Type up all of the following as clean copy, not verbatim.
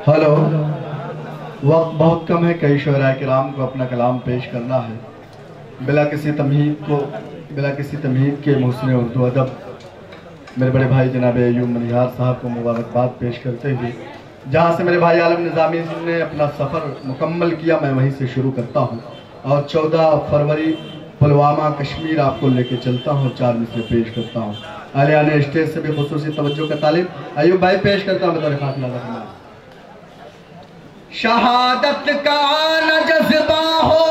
Hello, वक्त बहुत कम है, कई शुअरा किराम को अपना कलाम पेश करना है। बिला किसी तमहीद के मुहसिन उर्दू अदब मेरे बड़े भाई जनाब अयूब मनिहार साहब को मुबारकबाद पेश करते हुए, जहाँ से मेरे भाई आलम निज़ामी ने अपना सफ़र मुकम्मल किया, मैं वहीं से शुरू करता हूँ और 14 फरवरी पुलवामा कश्मीर आपको लेके चलता हूँ। 4 मिसरे पेश करता हूँ। आलियाने स्टेज से भी खुसूसी तवज्जो का तालिब अयूब भाई पेश करता हूँ बतौर खास लाज़िम। शहादत का न जज्बा हो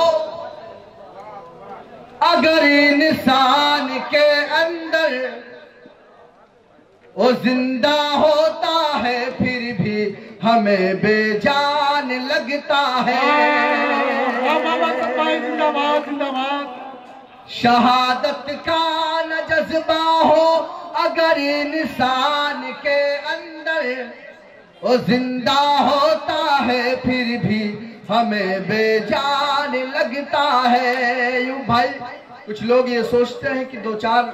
अगर इंसान के अंदर, वो जिंदा होता है फिर भी हमें बेजान लगता है। शहादत का न जज्बा हो अगर इंसान के अंदर, वो जिंदा होता है फिर भी हमें बेजान लगता है। यूं भाई कुछ लोग ये सोचते हैं कि 2-4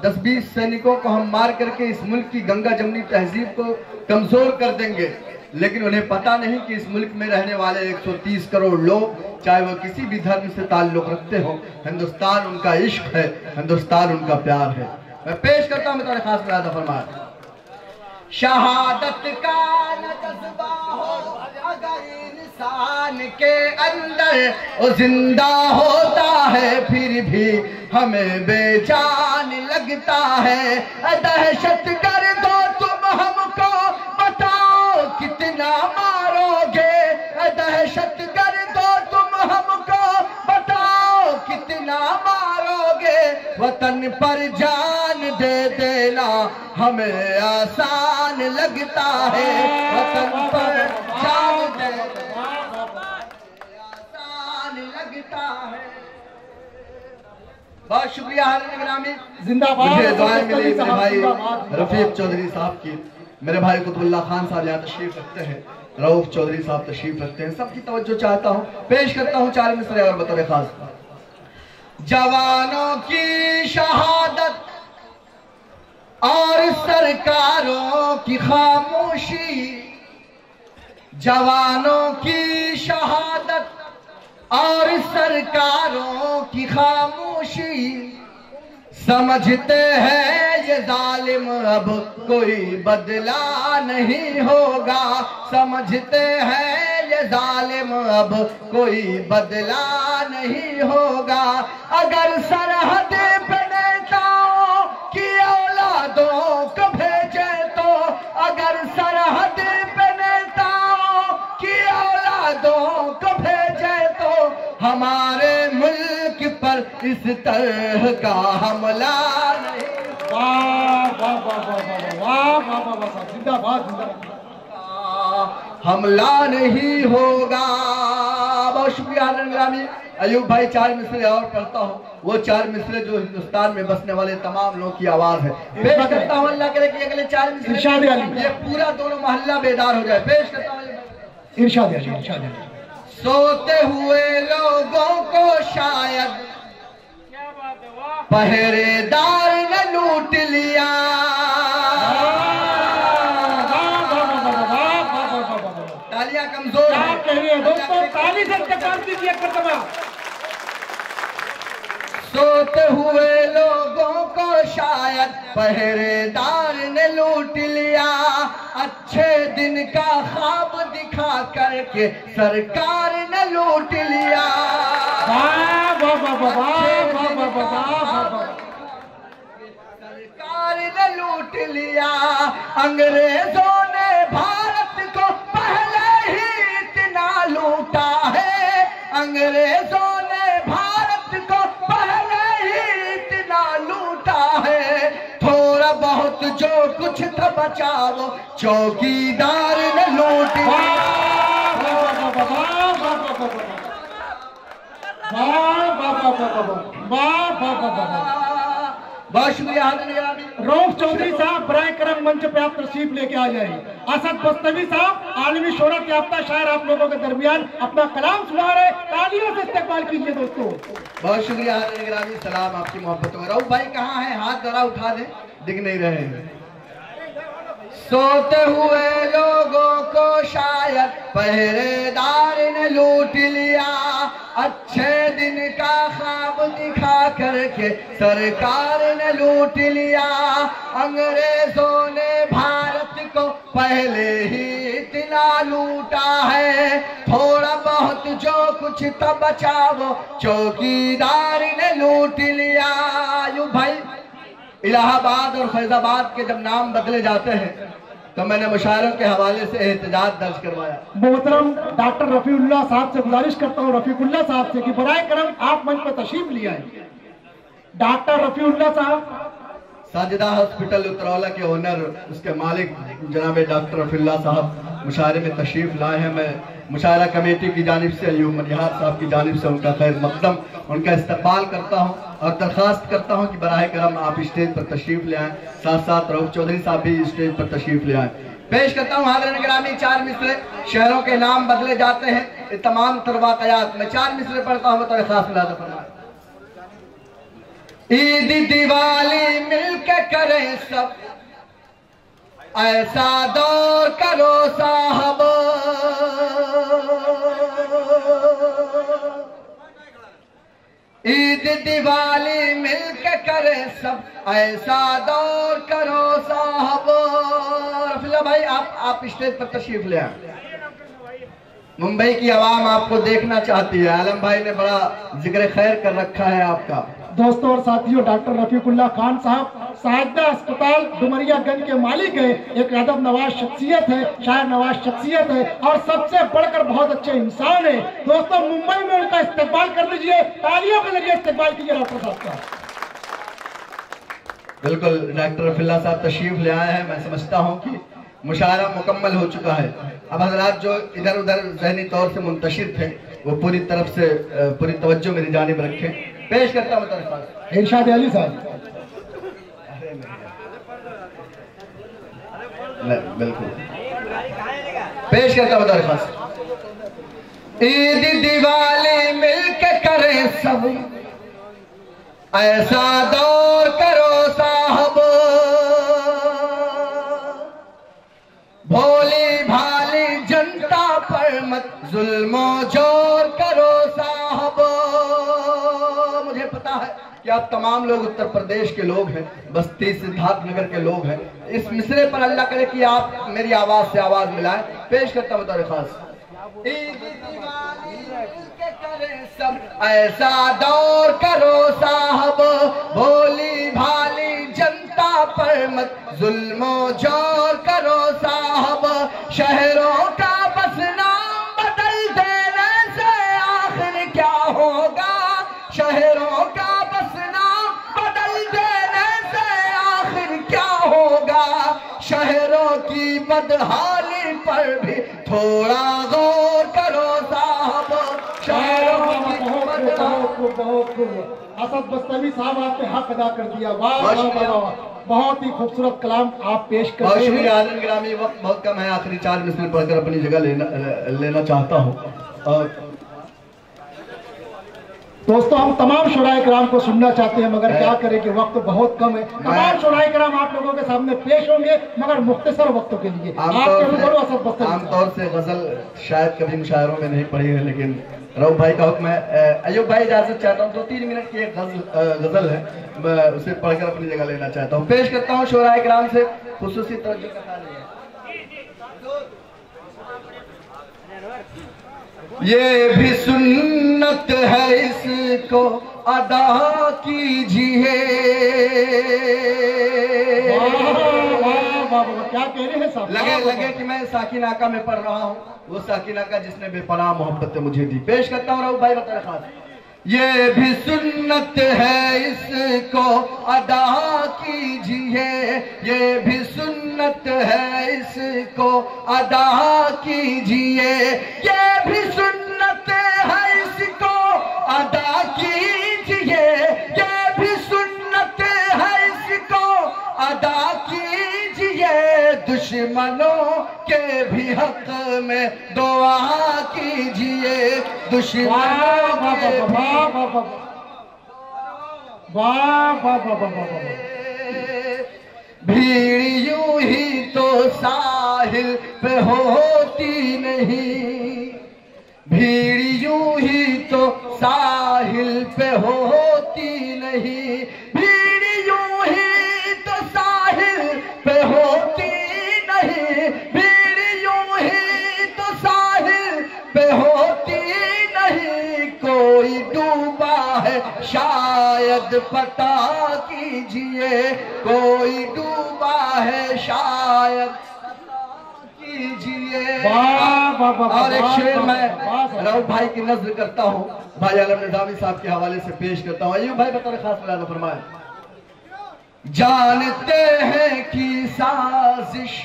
10-20 सैनिकों को हम मार करके इस मुल्क की गंगा जमनी तहजीब को कमजोर कर देंगे, लेकिन उन्हें पता नहीं कि इस मुल्क में रहने वाले 130 करोड़ लोग, चाहे वो किसी भी धर्म से ताल्लुक रखते हो, हिंदुस्तान उनका इश्क है, हिंदुस्तान उनका प्यार है। मैं पेश करता हूँ मेरा खास मुरादा फरमाया। शहादत का न जज्बा हो अगर इंसान के अंदर, वो जिंदा होता है फिर भी हमें बेजान लगता है। दहशत कर दो तुम हमको, बताओ कितना मारोगे। दहशत कर दो तुम हमको, बताओ कितना मारोगे। वतन पर जान दे देना हमें आसान लगता है। वतन पर जान दे देना आसान लगता है। बहुत शुक्रिया हाज़िर ग्रामी, जिंदाबाद। मुझे दुआएं मिली मेरे भाई रफीक चौधरी साहब की, मेरे भाई कुतुबुल्लाह खान साहब यहाँ तशरीफ रखते हैं, रऊफ चौधरी साहब तशरीफ रखते हैं, सबकी तवज्जो चाहता हूँ। पेश करता हूँ 4 मिसरे और बतौर खास। जवानों की शहादत और सरकारों की खामोशी, जवानों की शहादत और सरकारों की खामोशी, समझते हैं ये जालिम अब कोई बदला नहीं होगा। समझते हैं ये जालिम अब कोई बदला नहीं होगा। अगर सरहद पे नेताओं की औलादों को भेजे तो, अगर सरहद पे नेताओं की औलादों को भेजे तो, हमारे मुल्क पर इस तरह का हमला नहीं। वाह वाह वाह वाह वाह वाह वाह, जिंदाबाद जिंदाबाद, हमला नहीं होगा। बहुत शुक्रिया ग्रामी अयूब भाई। 4 मिसरे और पढ़ता हूँ, वो 4 मिसरे जो हिंदुस्तान में बसने वाले तमाम लोगों की आवाज है। पेश करता हूँ, अल्लाह करे कि अगले 4 मिसरे ये पूरा दोनों मोहल्ला बेदार हो जाए। पेश करता हूँ इरशाद अली। सोते हुए लोगों को शायद पहरेदार ने लूट लिया। तालियां कमजोर है दोस्तों, ताली से इस्तेमाल कीजिए। सोते हुए लोगों को शायद पहरेदार ने लूट लिया। अच्छे दिन का ख्वाब दिखा करके सरकार ने लूट लिया। सरकार ने लूट लिया। अंग्रेजों ने भारत को पहले ही इतना लूटा है। अंग्रेजों ने भारत को पहले ही इतना लूटा है। थोड़ा बहुत जो कुछ था बचा वो चौकीदार ने लूट लिया। बहुत शुक्रिया। रऊफ चौधरी साहब बराए करम मंच पे आप तशरीफ लेके आ जाए। असद बस्तवी साहब आलमी शोहरत याफ्ता शायर आप लोगों के दरमियान अपना कलाम सुना रहे, तालियों से इस्तेमाल कीजिए दोस्तों। बहुत शुक्रिया। सलाम आपकी मोहब्बतों में। रऊफ भाई कहाँ है? हाथ जरा उठा दे, दिख नहीं रहे हैं। सोते हुए लोगों को शायद पहरेदार ने लूट लिया, अच्छे दिन का ख्वाब दिखा करके सरकार ने लूट लिया। अंग्रेजों ने भारत को पहले ही इतना लूटा है, थोड़ा बहुत जो कुछ था बचा वो चौकीदार ने लूट लिया। यूं भाई इलाहाबाद और फैजाबाद के जब नाम बदले जाते हैं तो मैंने मुशायरों के हवाले से एहतजाज दर्ज करवाया। मोहतरम डॉक्टर रफीउल्लाह साहब से गुजारिश करता हूँ, रफीकुल्लाह साहब से, कि बराए करम आप मंच पर तशरीफ ले आए। डॉक्टर रफीउल्लाह साहब साजिदा हॉस्पिटल उतरौला के ओनर, उसके मालिक जनाब डॉक्टर रफीउल्लाह साहब मुशायरे में तशरीफ लाए हैं। मैं मुशायरा कमेटी की जानिब से अयूब मनिहार साहब की जानिब से उनका खैर मकदम, उनका इस्तकबाल करता हूँ और दरख्वास्त करता हूँ कि बराह करम आप स्टेज पर तशरीफ ले आएँ। साथ साथ रऊफ चौधरी साहब भी स्टेज पर तशरीफ ले आएँ। पेश करता हूँ हाज़िरीन गिरामी 4 मिसरे। शहरों के नाम बदले जाते हैं, ये तमाम तरवाक़यात में 4 मिसरे पढ़ता हूँ तो खास मिलादा फरमाए। ईद दिवाली मिलके करें सब, ऐसा दौर करो साहब, ईद दिवाली मिलके करें सब, ऐसा दौर करो साहब। रफीला भाई आप स्टेज पर तशरीफ ले आए। मुंबई की आवाम आपको देखना चाहती है। आलम भाई ने बड़ा जिक्र खैर कर रखा है आपका। दोस्तों और साथियों, डॉक्टर रफीकुल्लाह खान साहब साहिदा अस्पताल डुमरियागंज के मालिक है, एक अदब नवाज शख्सियत है, शायर नवाज शख्सियत है और सबसे बढ़कर बहुत अच्छे इंसान है। दोस्तों मुंबई में उनका इस्तेमाल कर दीजिए, तालियों के जरिए इस्तेमाल कीजिए डॉक्टर साहब का। बिल्कुल डॉक्टर रफीउल्लाह साहब तशरीफ ले आए हैं। मैं समझता हूँ कि मुशायरा मुकम्मल हो चुका है। अब हजरात जो इधर उधर जहनी तौर से मुंतशिर थे वो पूरी तरफ से पूरी तवज्जो मेरी जानिब रखें। पेश करता हूँ इरशाद अली साहब। बिल्कुल पेश करता हूँ दरख्वास्त। ईद दिवाली मिलके करें सब, ऐसा दौर करो साहब, भोली भाली जनता पर मत जुल्मो जोर करो साहब। मुझे पता है कि आप तमाम लोग उत्तर प्रदेश के लोग हैं, बस्ती सिद्धार्थनगर के लोग हैं। इस मिसरे पर अल्लाह करे कि आप मेरी आवाज से आवाज मिलाएं। पेश करता हूँ दरख्वास्त। सब ऐसा दौर करो साहब, भोली भाली जनता पर मत जुल्मो जोर करो साहब, शहरों का बस नाम बदल देने से आखिर क्या होगा, शहरों का बस नाम बदल देने से आखिर क्या होगा, शहरों की बदहाली पर भी थोड़ा गौर करो साहब, शहरों की असद बस्तवी साहब आपने हक अदा कर दिया। वाह वाह वाह, बहुत ही खूबसूरत कलाम आप पेश कर रहे हैं। आज़म गिरामी वक्त बहुत कम है, आखिरी 4 मिसरे पढ़कर अपनी जगह लेना चाहता हूँ। दोस्तों हम तमाम शुराए कराम को सुनना चाहते हैं मगर क्या करें कि वक्त बहुत कम है। तमाम शुराए कराम आप लोगों के सामने पेश होंगे मगर मुख्तसर वक्तों के लिए। आमतौर से गजल शायद कभी मुशायरों में नहीं पढ़ी है, लेकिन रऊफ भाई का हुक्म है। अयूब भाई इजाजत चाहता हूँ, 2-3 मिनट की एक गजल है, मैं उसे पढ़कर अपनी जगह लेना चाहता हूँ। पेश करता हूँ शुराए कराम से खुसूसी तवज्जो का ताल्लुक है। ये भी सुन्नत है, इसको अदा कीजिए। क्या कह रहे हैं साहब? लगे कि मैं साकिनाका में पढ़ रहा हूँ, वो साकिनाका जिसने बेपनाह मोहब्बत मुझे दी। पेश करता हूँ रऊफ भाई बता खास। ये भी सुन्नत है, इसको अदा कीजिए, ये भी सुन्नत है, इसको अदा कीजिए, ये भी सुन्नत है, इसको अदा कीजिए, ये भी सुन्नत है, इसको अदा कीजिए, दुश्मनों के भी हक में दुआ कीजिए, दुश्मनों के भीड़ यूं ही तो साहिल पे होती नहीं, भीड़ यूं ही तो साहिल पे होती नहीं, भीड़ यूं ही तो साहिल पे होती नहीं, भीड़ यूं ही तो साहिल पे होती नहीं। कोई डूबा है शायद पता कीजिए, कोई डूबा है शायद कीजिए। और एक शेर मैं रऊफ भाई की नज़्र करता हूँ, भाई आलम निज़ामी साहब के हवाले से पेश करता हूँ। अय्यूब भाई बतौर खास मुलाज़ा फरमाए। जानते हैं कि साजिश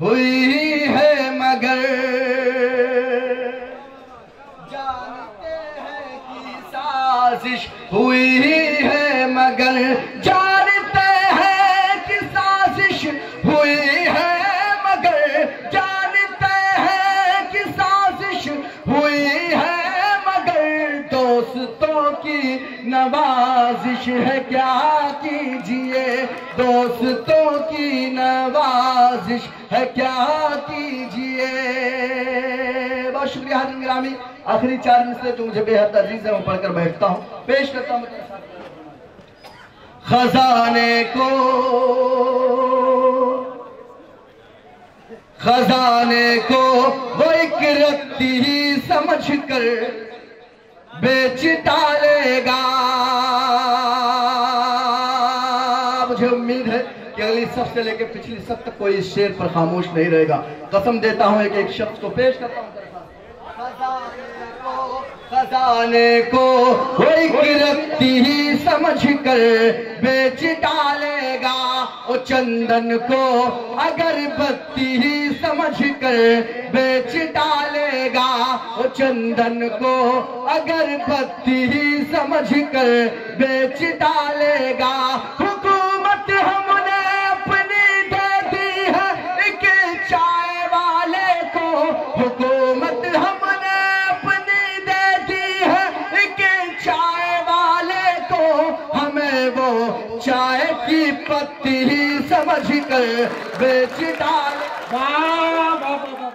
हुई है मगर, जानते हैं कि साजिश हुई है मगर, जानते हैं कि साजिश हुई है मगर, जानते हैं कि साजिश हुई है मगर, दोस्तों की नवाजिश है क्या कीजिए, दोस्तों की नवाजिश है क्या कीजिए। बहुत शुक्रिया हाज़िर गिरामी। आखिरी 4 मिसरे जो मुझे बेहद अजीज है वो पढ़कर बैठता हूँ, पेश करता हूँ। खजाने को वो एक रत्ती ही समझ कर बेच डालेगा। मुझे उम्मीद है कि अगली सब से लेकर पिछली सब तक कोई इस शेर पर खामोश नहीं रहेगा। कसम देता हूं एक एक शब्द को पेश करता हूं। खजाने को वो एक रत्ती ही समझ कर बेच डालेगा, ओ चंदन को अगरबत्ती ही समझ कर बेच डालेगा, ओ चंदन को अगरबत्ती ही समझ कर बेच डालेगा। हुकूमत हमने अपनी दे दी है एक चाय वाले को, हुकूमत हमने अपनी दे दी है एक चाय वाले को, हमें वो चाय की पत्ती ही समझ कर बेच डाल। वाह वाह वाह।